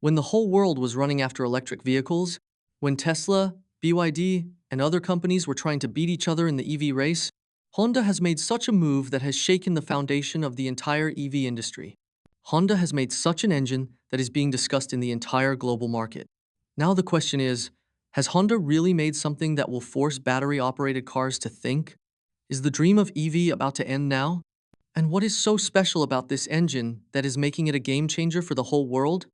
When the whole world was running after electric vehicles, when Tesla, BYD, and other companies were trying to beat each other in the EV race, Honda has made such a move that has shaken the foundation of the entire EV industry. Honda has made such an engine that is being discussed in the entire global market. Now the question is, has Honda really made something that will force battery-operated cars to think? Is the dream of EV about to end now? And what is so special about this engine that is making it a game changer for the whole world?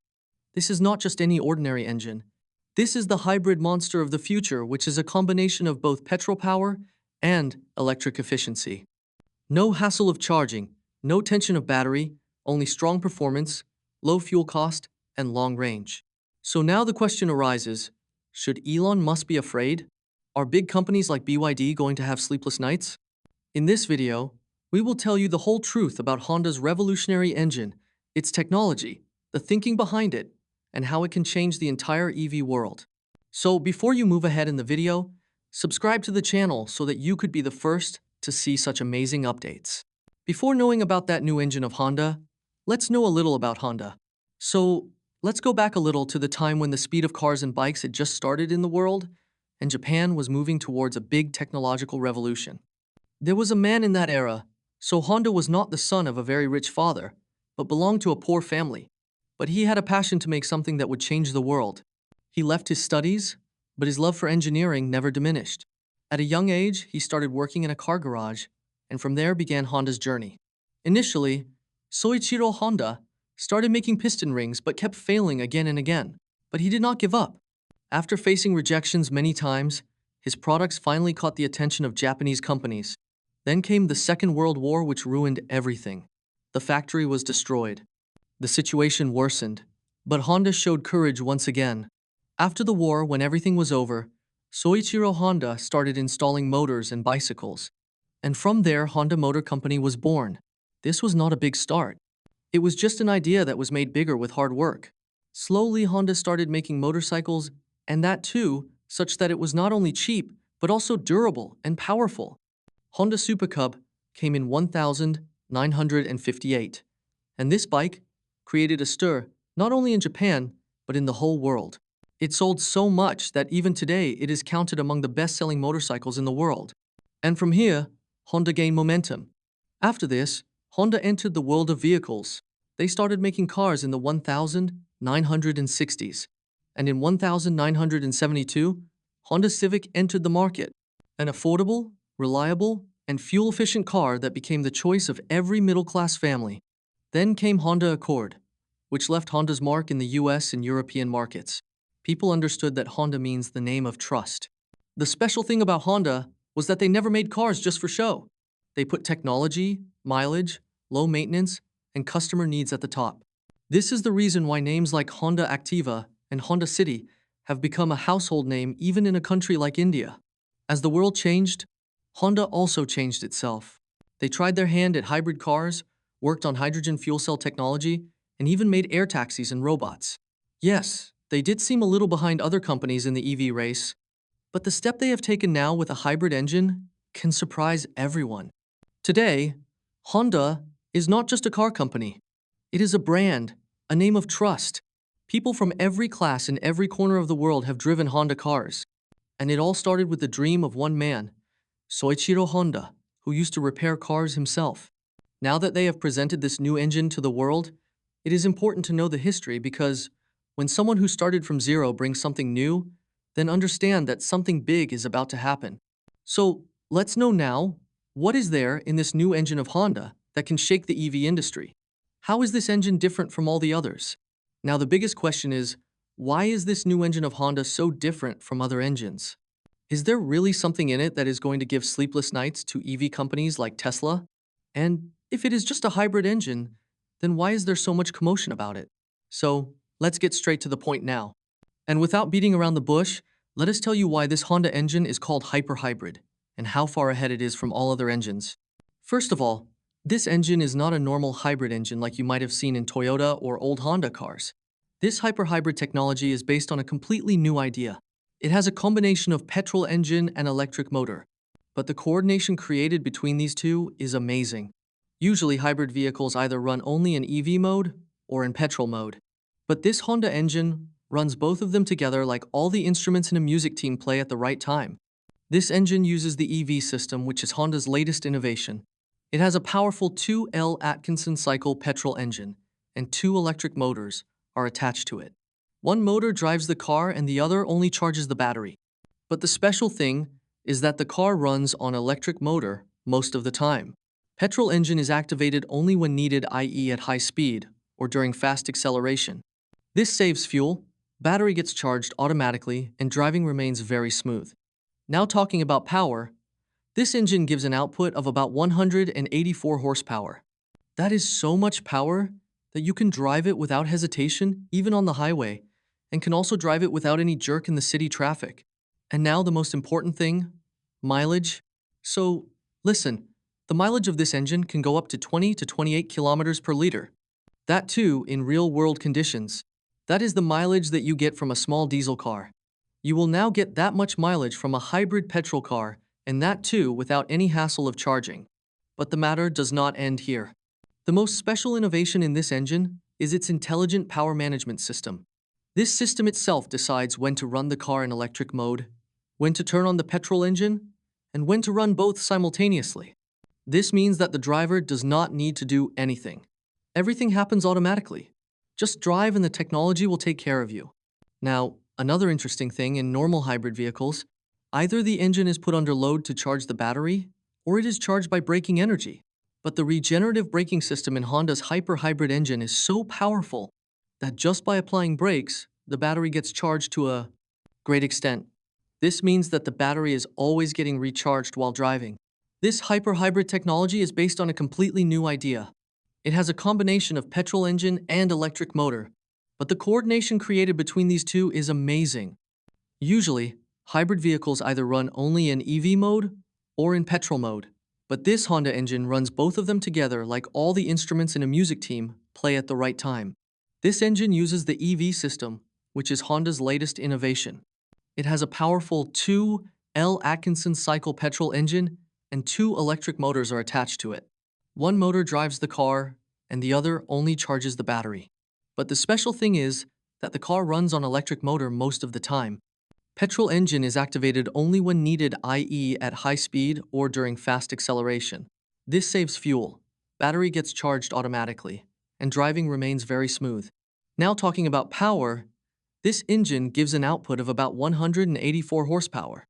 This is not just any ordinary engine. This is the hybrid monster of the future, which is a combination of both petrol power and electric efficiency. No hassle of charging, no tension of battery, only strong performance, low fuel cost, and long range. So now the question arises, should Elon Musk be afraid? Are big companies like BYD going to have sleepless nights? In this video, we will tell you the whole truth about Honda's revolutionary engine, its technology, the thinking behind it, and how it can change the entire EV world. So before you move ahead in the video, subscribe to the channel so that you could be the first to see such amazing updates. Before knowing about that new engine of Honda, let's know a little about Honda. So let's go back a little to the time when the speed of cars and bikes had just started in the world, and Japan was moving towards a big technological revolution. There was a man in that era, so Honda was not the son of a very rich father, but belonged to a poor family. But he had a passion to make something that would change the world. He left his studies, but his love for engineering never diminished. At a young age, he started working in a car garage, and from there began Honda's journey. Initially, Soichiro Honda started making piston rings but kept failing again and again. But he did not give up. After facing rejections many times, his products finally caught the attention of Japanese companies. Then came the Second World War, which ruined everything. The factory was destroyed. The situation worsened, but Honda showed courage once again. After the war, when everything was over, Soichiro Honda started installing motors and bicycles. And from there, Honda Motor Company was born. This was not a big start. It was just an idea that was made bigger with hard work. Slowly, Honda started making motorcycles, and that too, such that it was not only cheap, but also durable and powerful. Honda Super Cub came in 1958, and this bike created a stir not only in Japan, but in the whole world. It sold so much that even today it is counted among the best-selling motorcycles in the world. And from here, Honda gained momentum. After this, Honda entered the world of vehicles. They started making cars in the 1960s, and in 1972, Honda Civic entered the market, an affordable, reliable, and fuel-efficient car that became the choice of every middle-class family. Then came Honda Accord, which left Honda's mark in the US and European markets. People understood that Honda means the name of trust. The special thing about Honda was that they never made cars just for show. They put technology, mileage, low maintenance, and customer needs at the top. This is the reason why names like Honda Activa and Honda City have become a household name even in a country like India. As the world changed, Honda also changed itself. They tried their hand at hybrid cars, worked on hydrogen fuel cell technology, and even made air taxis and robots. Yes, they did seem a little behind other companies in the EV race, but the step they have taken now with a hybrid engine can surprise everyone. Today, Honda is not just a car company. It is a brand, a name of trust. People from every class in every corner of the world have driven Honda cars. And it all started with the dream of one man, Soichiro Honda, who used to repair cars himself. Now that they have presented this new engine to the world, it is important to know the history because when someone who started from zero brings something new, then understand that something big is about to happen. So let's know now, what is there in this new engine of Honda that can shake the EV industry? How is this engine different from all the others? Now the biggest question is, why is this new engine of Honda so different from other engines? Is there really something in it that is going to give sleepless nights to EV companies like Tesla? And if it is just a hybrid engine, then why is there so much commotion about it? So let's get straight to the point now. And without beating around the bush, let us tell you why this Honda engine is called hyper-hybrid and how far ahead it is from all other engines. First of all, this engine is not a normal hybrid engine like you might have seen in Toyota or old Honda cars. This hyper-hybrid technology is based on a completely new idea. It has a combination of petrol engine and electric motor, but the coordination created between these two is amazing. Usually hybrid vehicles either run only in EV mode or in petrol mode. But this Honda engine runs both of them together like all the instruments in a music team play at the right time. This engine uses the EV system, which is Honda's latest innovation. It has a powerful 2L Atkinson cycle petrol engine, and two electric motors are attached to it. One motor drives the car and the other only charges the battery. But the special thing is that the car runs on electric motor most of the time. Petrol engine is activated only when needed, i.e. at high speed or during fast acceleration. This saves fuel, battery gets charged automatically, and driving remains very smooth. Now talking about power, this engine gives an output of about 184 horsepower. That is so much power that you can drive it without hesitation, even on the highway, and can also drive it without any jerk in the city traffic. And now the most important thing, mileage. So, listen, the mileage of this engine can go up to 20 to 28 kilometers per liter. That too in real-world conditions. That is the mileage that you get from a small diesel car. You will now get that much mileage from a hybrid petrol car, and that too without any hassle of charging. But the matter does not end here. The most special innovation in this engine is its intelligent power management system. This system itself decides when to run the car in electric mode, when to turn on the petrol engine, and when to run both simultaneously. This means that the driver does not need to do anything. Everything happens automatically. Just drive and the technology will take care of you. Now, another interesting thing in normal hybrid vehicles, either the engine is put under load to charge the battery, or it is charged by braking energy. But the regenerative braking system in Honda's hyper-hybrid engine is so powerful that just by applying brakes, the battery gets charged to a great extent. This means that the battery is always getting recharged while driving. This hyper-hybrid technology is based on a completely new idea. It has a combination of petrol engine and electric motor, but the coordination created between these two is amazing. Usually, hybrid vehicles either run only in EV mode or in petrol mode, but this Honda engine runs both of them together like all the instruments in a music team play at the right time. This engine uses the EV system, which is Honda's latest innovation. It has a powerful 2L Atkinson cycle petrol engine and two electric motors are attached to it. One motor drives the car, and the other only charges the battery. But the special thing is that the car runs on electric motor most of the time. Petrol engine is activated only when needed, i.e. at high speed or during fast acceleration. This saves fuel, battery gets charged automatically, and driving remains very smooth. Now talking about power, this engine gives an output of about 184 horsepower.